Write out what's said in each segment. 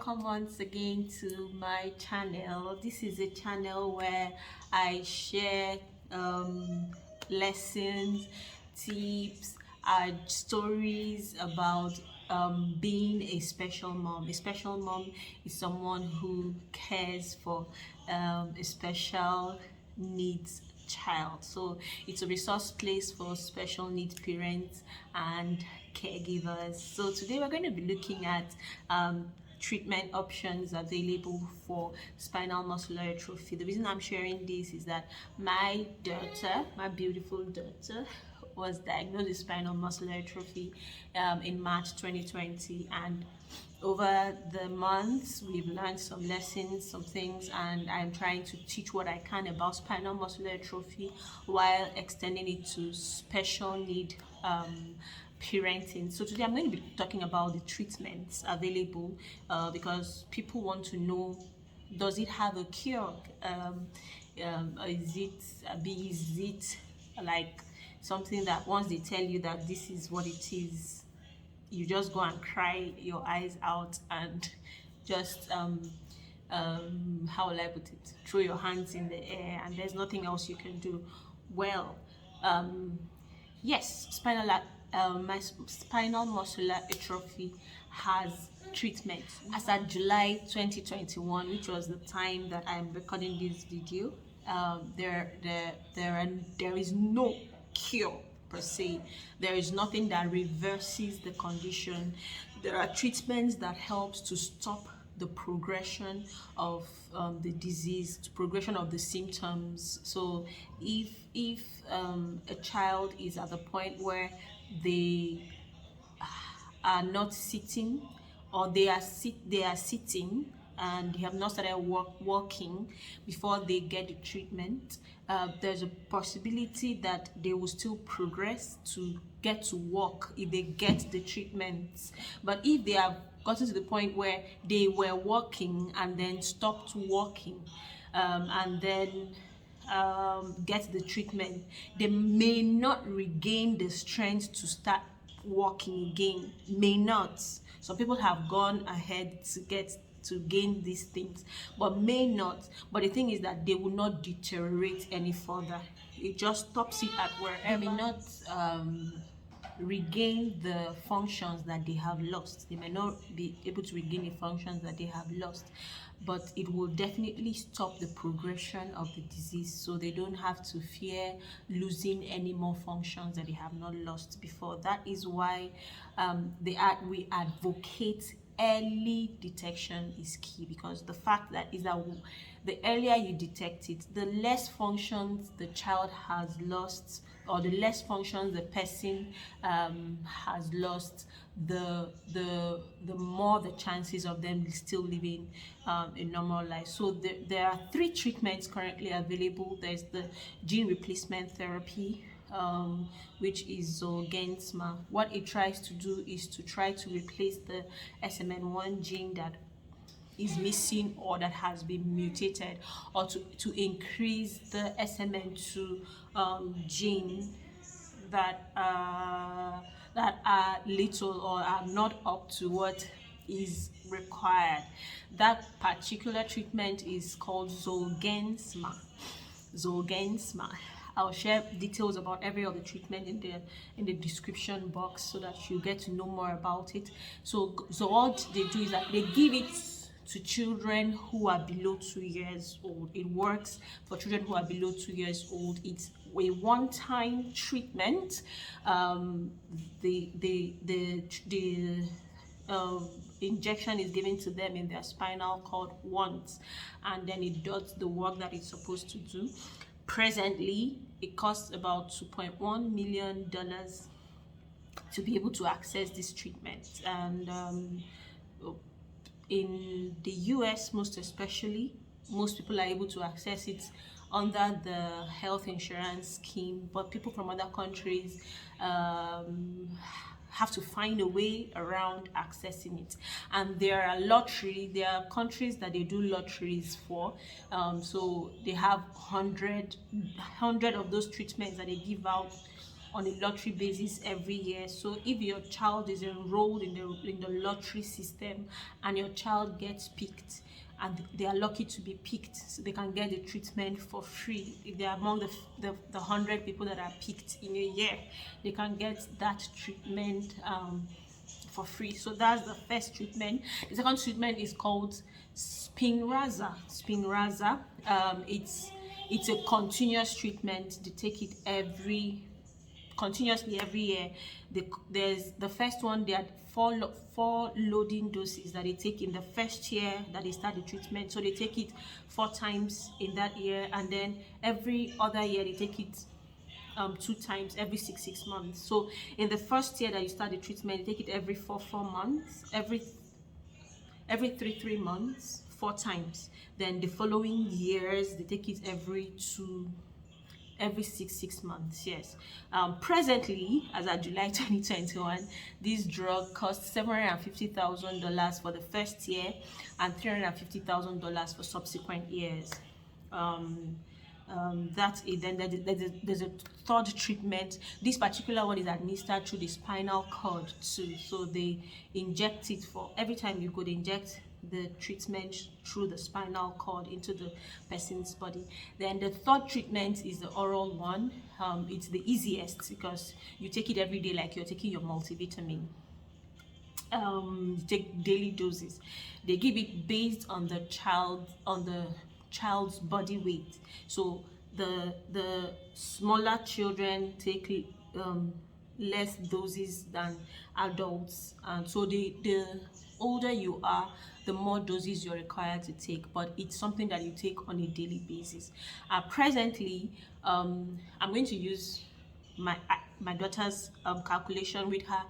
welcome once again to my channel. This is a channel where I share lessons, tips, and stories about being a special mom. A special mom is someone who cares for a special needs child. So it's a resource place for special needs parents and caregivers. So today we're going to be looking at treatment options available for spinal muscular atrophy. The reason I'm sharing this is that my daughter, my beautiful daughter, was diagnosed with spinal muscular atrophy in March 2020, and over the months we've learned some lessons, some things, and I'm trying to teach what I can about spinal muscular atrophy while extending it to special need parenting. So today I'm going to be talking about the treatments available because people want to know, does it have a cure? Is it like something that once they tell you that this is what it is, you just go and cry your eyes out and just how will I put it, throw your hands in the air and there's nothing else you can do? Well, yes, spinal muscular atrophy has treatment. As at July 2021, which was the time that I'm recording this video, there is no cure per se. There is nothing that reverses the condition. There are treatments that helps to stop the progression of the disease, the progression of the symptoms. So if a child is at the point where they are not sitting, or they are sitting and they have not started walking before they get the treatment, there's a possibility that they will still progress to get to walk if they get the treatment. But if they have gotten to the point where they were walking and then stopped walking, and then get the treatment, they may not regain the strength to start walking again. May not. Some people have gone ahead to gain these things, but may not. But the thing is that they will not deteriorate any further. It just stops it at wherever. They may not regain the functions that they have lost. They may not be able to regain the functions that they have lost, but it will definitely stop the progression of the disease, so they don't have to fear losing any more functions that they have not lost before. That is why we advocate early detection is key, because the fact that is that the earlier you detect it, the less functions the child has lost, or the less functions the person has lost, the more the chances of them still living a normal life. So there are 3 treatments currently available. There's the gene replacement therapy, which is Zolgensma. What it tries to do is to try to replace the SMN1 gene that is missing or that has been mutated, or to increase the SMN2 gene that are little or are not up to what is required. That particular treatment is called Zolgensma. I'll share details about every other treatment in the description box so that you get to know more about it. So what they do is that they give it to children who are below 2 years old. It works for children who are below 2 years old. It's a one-time treatment. The injection is given to them in their spinal cord once, and then it does the work that it's supposed to do. Presently, it costs about $2.1 million to be able to access this treatment, and in the US most especially, most people are able to access it under the health insurance scheme, but people from other countries have to find a way around accessing it. And there are countries that they do lotteries for, so they have 100 of those treatments that they give out on a lottery basis every year. So if your child is enrolled in the lottery system and your child gets picked, and they are lucky to be picked, so they can get the treatment for free. If they are among the 100 people that are picked in a year, they can get that treatment for free. So that's the first treatment. The second treatment is called Spinraza. It's a continuous treatment. They take it continuously every year. There's the first one. There are four loading doses that they take in the first year that they start the treatment. So they take it 4 times in that year, and then every other year they take it 2 times every 6 months. So in the first year that you start the treatment, you take it every 4 months, every 3 months, 4 times. Then the following years they take it every 6 months. Yes. Presently, as of July 2021, this drug costs $750,000 for the first year and $350,000 for subsequent years. That's it. Then there's a third treatment. This particular one is administered through the spinal cord too. So they inject it for every time you could inject the treatment through the spinal cord into the person's body. Then the third treatment is the oral one. It's the easiest because you take it every day like you're taking your multivitamin. You take daily doses. They give it based on the child's body weight. So the smaller children take less doses than adults, and so the older you are, the more doses you're required to take, but it's something that you take on a daily basis. Presently, I'm going to use my daughter's calculation with her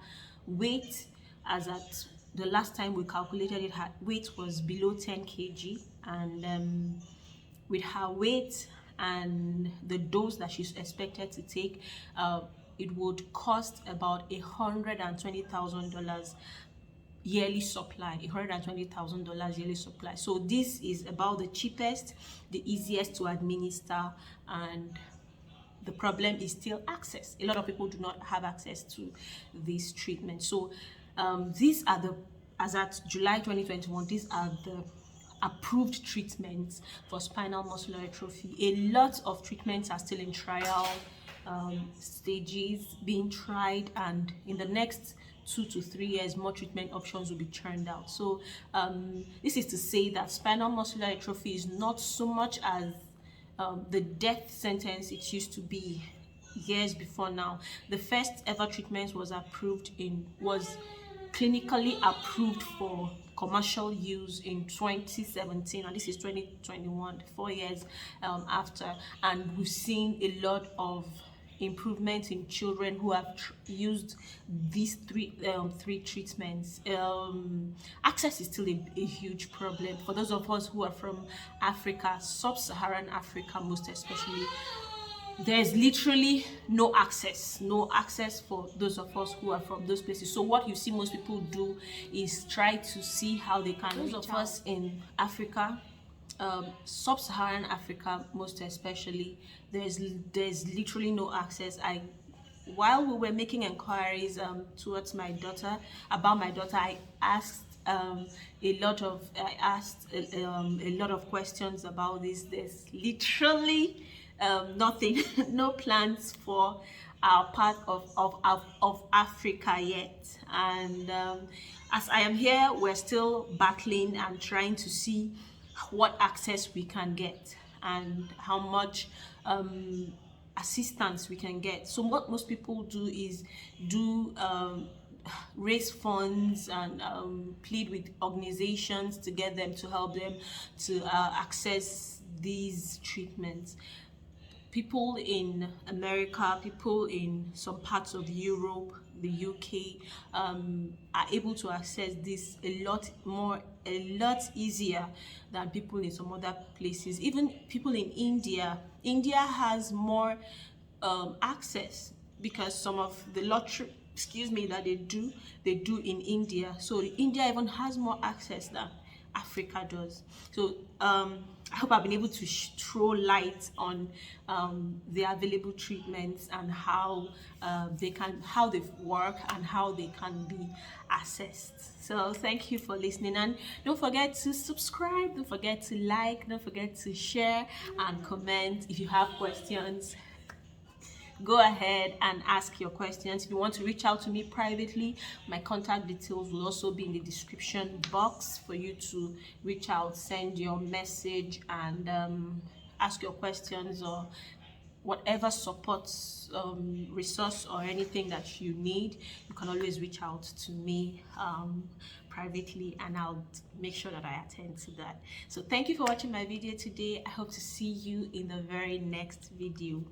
weight. As at the last time we calculated it, her weight was below 10 kg, and with her weight and the dose that she's expected to take, it would cost about $120,000 yearly supply. $120,000 yearly supply. So this is about the cheapest, the easiest to administer, and the problem is still access. A lot of people do not have access to this treatment. So these are as at July 2021, these are the approved treatments for spinal muscular atrophy. A lot of treatments are still in trial stages, being tried, and in the next 2 to 3 years more treatment options will be churned out. So this is to say that spinal muscular atrophy is not so much as the death sentence it used to be years before now. The first ever treatment was clinically approved for commercial use in 2017, and this is 2021, 4 years after, and we've seen a lot of improvements in children who have used these three treatments. Access is still a huge problem for those of us who are from Africa, sub-Saharan Africa most especially. There's literally no access for those of us who are from those places. So what you see most people do is try to see how they can reach out. Those of us in Africa, sub-Saharan Africa most especially, there's literally no access. While we were making inquiries towards my daughter, I asked a lot of questions about this. There's literally nothing, no plans for our part of Africa yet. And as I am here, we're still battling and trying to see what access we can get and how much assistance we can get. So what most people do is raise funds and plead with organizations to get them to help them to access these treatments. People in America, people in some parts of Europe, the UK, are able to access this a lot easier than people in some other places. Even people in India has more access because some of the lottery that they do in India. So India even has more access Africa does. So I hope I've been able to throw light on the available treatments and how how they work and how they can be assessed. So thank you for listening, and don't forget to subscribe, don't forget to like, don't forget to share and comment. If you have questions, go ahead and ask your questions. If you want to reach out to me privately, my contact details will also be in the description box for you to reach out, send your message, and ask your questions, or whatever support resource or anything that you need. You can always reach out to me privately, and I'll make sure that I attend to that. So thank you for watching my video today. I hope to see you in the very next video.